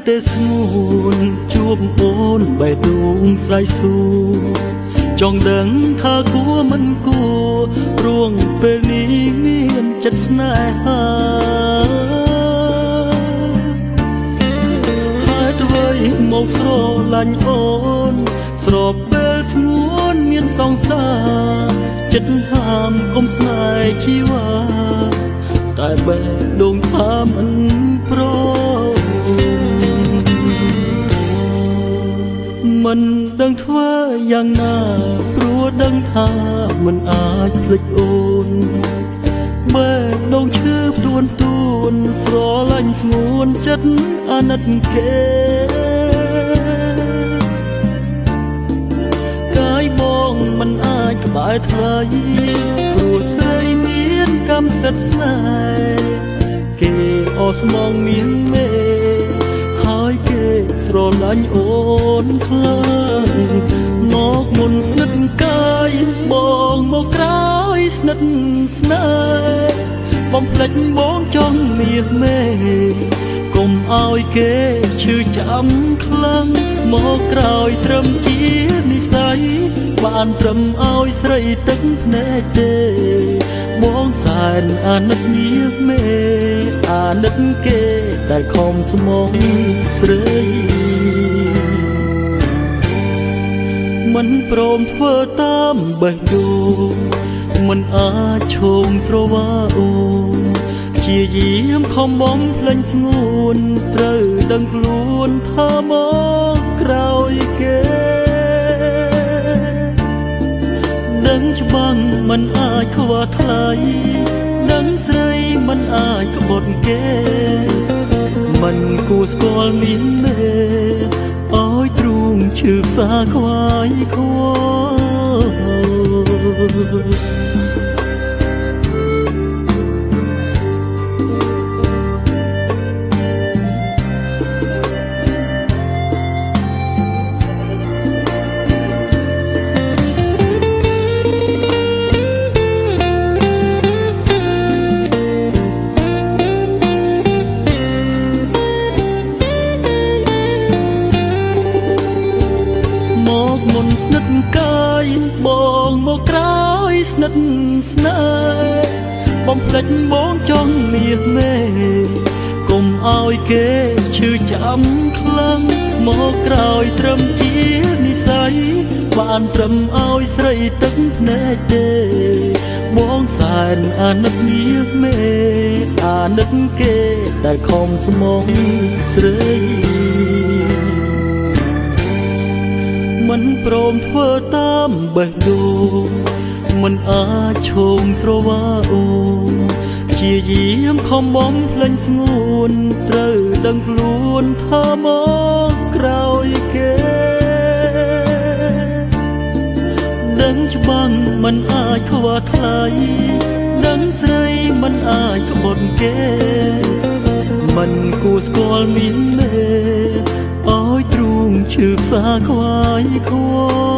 ទេស្ងួនជួបអូនបេះដូងស្រ័យសួរចង់ដឹងថាគួរមិនគួរព្រោះពេលនេះមានចិត្តស្នេហាហេតុអ្វីមកស្រឡាញ់អូនស្របពេលស្ងួនមានសង្សារចិត្តហាមកុំស្នេហ៍ជីវ៉ាតែបេះដូងថាមិនព្រមមិនដឹងធ្វើយ៉ាងណាព្រោះដឹងថាមិនអាចភ្លេចអូនបេះដូងឈឺផ្ទួនស្រលាញ់ស្ងួនចិត្តអាណិតគេកាយបងមិនអាចក្បែរថ្លៃព្រោះស្រីមានកម្មសិទ្ធិស្នេហ៍គេអស្មងមានមេហើយគេស្រឡាញ់អូនខ្លាំងមកមុនស្និទ្ធកាយបងមកក្រោយស្និទ្ធស្នេហ៍បំភ្លេចបងចង់មាសមេកុំឲ្យគេឈឺចាំខ្លាំងមកក្រោយត្រឹមជានិស័យបានត្រឹមឲ្យស្រីទឹកភ្នែកទេបងសែនអាណិតញាបមេអាណិតគេដែលខំស្មងស្រីមិនព្រមធ្វើតាមបេះដូងមិនអាចឈោងស្រវាអូនជាយាមខំបំភ្លេចស្ងួនត្រូវដឹងខ្លួនថាមកក្រោយគេដឹងច្បាស់មិនអាចខ្វះថ្លៃដឹងស្រីមិនអាចក្បត់គេមិនគួរស្គាល់មានមេឲ្យទ្រូងឈឺផ្សាខ្វាយខ្វល់មុនស្និទ្ធកាយបងមកក្រោយស្និទ្ធស្នេហ៍បំភ្លេចបងចង់មាសមេកុំឲ្យគេឈឺចាំខ្លាំងមកក្រោយត្រឹមជានិស័យបានត្រឹមឲ្យស្រីទឹកភ្នែកទេបងសែនអាណិតមាសមេអាណិតគេដែលខំស្មងស្រីមិនព្រមធ្វើតាមបេះដូងមិនអាចឈោងស្រវាអូនជាយាមខំបំភ្លេចស្ងួនត្រូវដឹងខ្លួនថាមកក្រោយគេដឹងច្បាស់មិនអាចខ្វះថ្លៃដឹងស្រីមិនអាចក្បត់គេមិនគួរស្គាល់មានមេឲ្យទ្រូងឈឺផ្សាខ្វាយខ្វល់